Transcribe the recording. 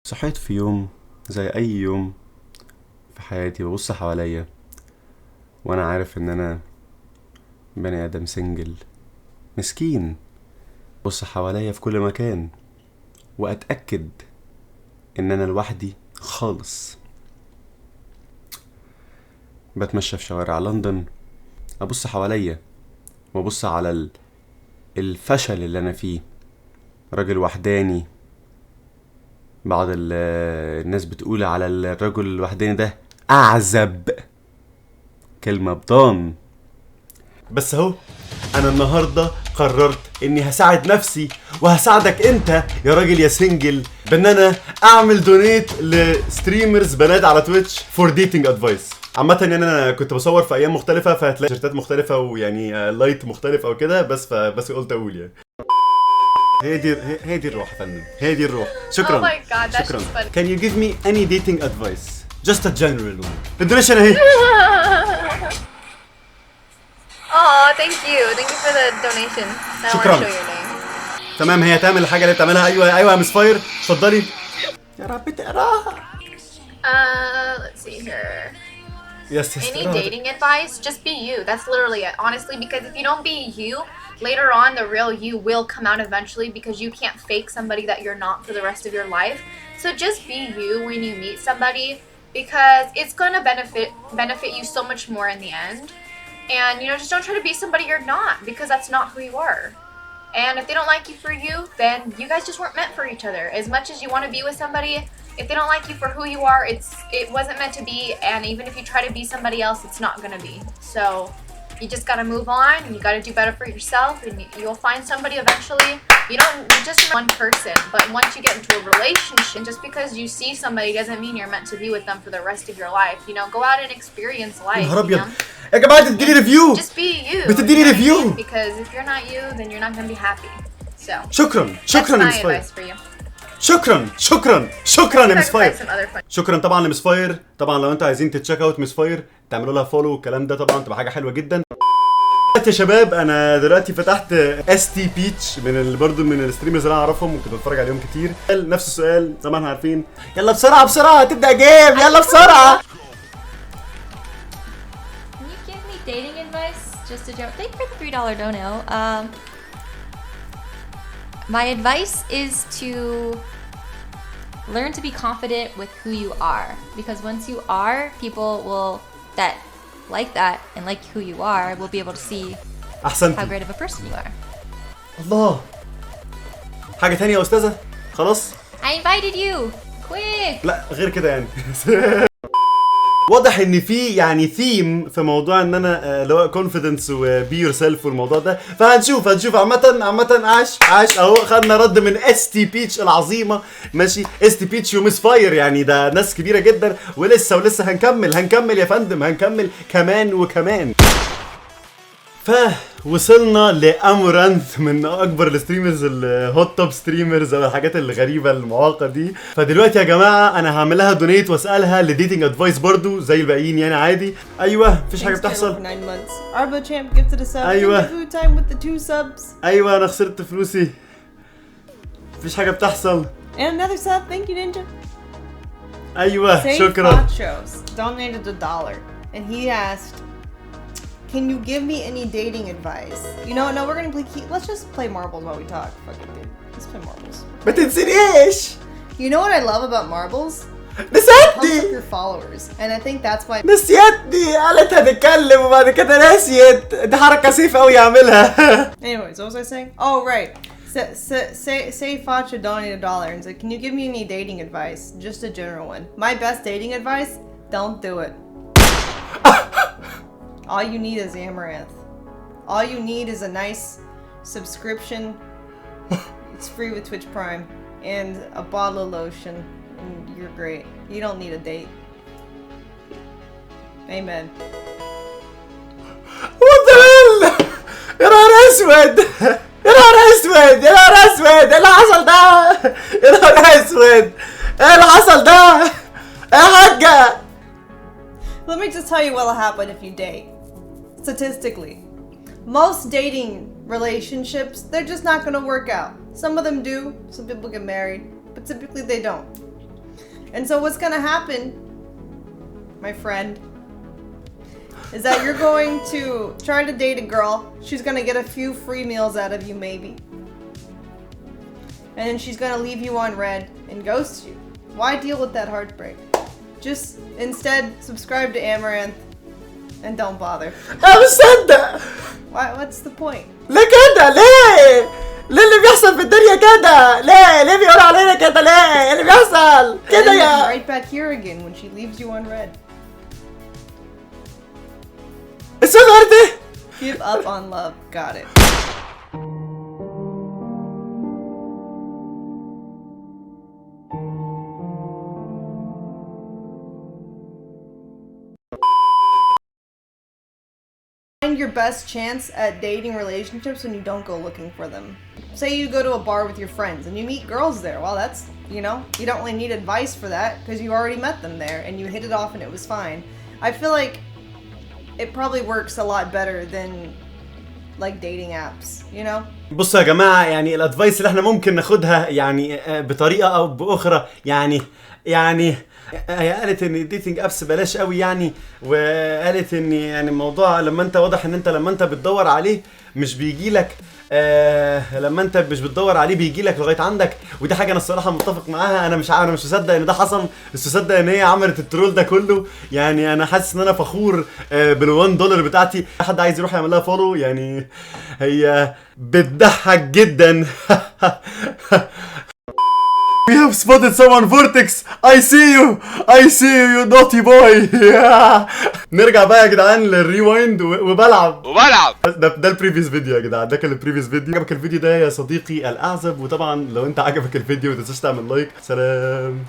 صحيت في يوم زي اي يوم في حياتي، ببص حواليا وانا عارف ان انا بني ادم سنجل مسكين. ببص حواليا في كل مكان واتاكد ان انا لوحدي خالص. بتمشى في شوارع لندن، ابص حواليا وابص على الفشل اللي انا فيه. راجل وحداني. بعض الناس بتقول على الرجل الوحداني ده اعزب كلمة بضان. بس اهو انا النهاردة قررت اني هساعد نفسي وهساعدك انت يا راجل يا سنجل، بان انا اعمل دونيت لستريمرز بنات على تويتش فور ديتنج ادفايس. عامة يعني انا كنت بصور في ايام مختلفة، فهتلاقي تيشيرتات مختلفة ويعني لايت مختلف او كده، بس قلت اقول يعني هي دي الروح يا فندم، هي دي الروح. شكرا. Oh my god, that's شكرا. just funny. Can you give me any dating advice? Just a general one. الدونيشن اهي. Oh, thank you. Thank you for the donation. Now I want شكراً. to show your name. تمام، هي تعمل الحاجة اللي بتعملها. ايوه يا مس فاير، اتفضلي. يا رب تقراها. Let's see here. يس Any dating advice? Just be you. That's literally it. Honestly, because if you don't be you, later on the real you will come out eventually, because you can't fake somebody that you're not for the rest of your life. So just be you when you meet somebody, because it's gonna benefit you so much more in the end. And just don't try to be somebody you're not, because that's not who you are. And if they don't like you for you, then you guys just weren't meant for each other. As much as you want to be with somebody, if they don't like you for who you are, it wasn't meant to be. And even if you try to be somebody else, it's not gonna be. So you just gotta move on, and you gotta do better for yourself, and you'll find somebody eventually. You just one person, but once you get into a relationship, just because you see somebody doesn't mean you're meant to be with them for the rest of your life. Go out and experience life. نهار ابيض يا جماعة، بتديني ريفيو. Just be you. بتديني you know what I review. mean? Because if you're not you, then you're not gonna be happy. So شكرا that's يا my مس فاير. advice for you. شكرا يا مس Talk فاير. about some other fun. شكرا طبعا لمس فاير. طبعا لو انتوا عايزين تتشيك اوت مس فاير، تعملوا لها فولو والكلام ده، طبعا تبقى حاجه حلوه جدا. يا شباب، انا دلوقتي فتحت اس تي بيتش برضه من الستريمرز اللي انا اعرفهم وكنت بتفرج عليهم كتير. نفس السؤال زي ما احنا عارفين. يلا بسرعه تبدا جيم، يلا بسرعه. Can you give me dating advice? Just a joke. Thank you for the $3 dono. My advice is to learn to be confident with who you are, because once you are, people that like that and like who you are will be able to see how احسنتي. great of a person you are. الله. حاجه تانية يا استاذه؟ خلاص. I invited you. Quick. لا غير كده يعني. واضح ان في يعني ثيم في موضوع ان انا اللي هو كونفيدنس وبي يور سيلف والموضوع ده، فهنشوف. عامة عاش اهو خدنا رد من اس تي بيتش العظيمه. ماشي، اس تي بيتش ومس فاير، يعني ده ناس كبيره جدا، ولسه هنكمل يا فندم، هنكمل كمان وكمان. فوصلنا لامورانث، من اكبر الستريمرز الهوت توب ستريمرز او الحاجات الغريبه المعاقه دي. فدلوقتي يا جماعه انا هعمل لها دونيت واسالها لديتنج ادفايس برضو زي الباقيين يعني عادي. ايوه مفيش حاجه بتحصل. 9 months. Arbo Champ gifted a sub. أيوة. Food time with the 2 subs. ايوه انا خسرت فلوسي. مفيش حاجه بتحصل. And another sub. Thank you, Ninja. ايوه Say شكرا. Shows donated $1, and he asked, "Can you give me any dating advice?" No, we're gonna play. Let's just play marbles while we talk. Fuck it, dude. Let's play marbles. ما تنسينيش. You know what I love about marbles? Pumps up نسيتني your followers, and I think that's why. نسيتني قالت هتتكلم وبعد كده نسيت. دي حركه سيف قوي يعملها. Anyways, what was I saying? Oh, right. Say Facha donated $1 and said, "Can you give me any dating advice? Just a general one. My best dating advice: don't do it. All you need is Amaranth. All you need is a nice subscription. It's free with Twitch Prime, and a bottle of lotion, and you're great. You don't need a date." Amen. What the hell؟ يا نهار اسود، يا نهار اسود، يا نهار اسود، ايه اللي حصل ده؟ يا نهار اسود، ايه اللي حصل ده؟ يا حاجة. Let me just tell you what'll happen if you date. Statistically, most dating relationships, they're just not gonna work out. Some of them do, some people get married, but typically they don't. And so what's gonna happen, my friend, is that you're going to try to date a girl. She's gonna get a few free meals out of you, maybe. And then she's gonna leave you on red and ghost you. Why deal with that heartbreak? Just instead subscribe to Amaranth and don't bother. انا مش مصدق. What's the point? ليه كده؟ ليه؟ ليه اللي بيحصل في الدنيا كده؟ ليه بيقولوا علينا كده؟ ليه؟ إيه اللي بيحصل كده And يا؟ right back here again when she leaves you on red. الصغر ده. Give up on love. Got it. Find your best chance at dating relationships when you don't go looking for them. Say you go to a bar with your friends and you meet girls there. Well, that's, you know, you don't really need advice for that because you already met them there and you hit it off and it was fine. I feel like it probably works a lot better than like dating apps, you know? بصوا يا جماعة، يعني الادفايس اللي احنا ممكن ناخدها يعني بطريقة او باخرى، يعني هي قالت ان الديتنج ابس بلاش قوي يعني، وقالت ان يعني الموضوع لما انت واضح ان انت لما انت بتدور عليه مش بيجي لك، لما انت مش بتدور عليه بيجي لك لغايه عندك، ودي حاجه انا الصراحه متفق معاها. انا مش مصدق ان ده حصل، بس مصدق ان هي عملت الترول ده كله. يعني انا حاسس ان انا فخور بال$1 بتاعتي. حد عايز يروح يعمل لها فولو، يعني هي بتضحك جدا. We have spotted someone, Vortex. I see you, you naughty boy. نرجع بقى يا جدعان للريوايند وبلعب. ده البريفيوس فيديو يا جدعان، ده كان البريفيوس فيديو. عجبك الفيديو ده يا صديقي الاعزب؟ وطبعا لو انت عجبك الفيديو ما تنساش تعمل لايك. سلام.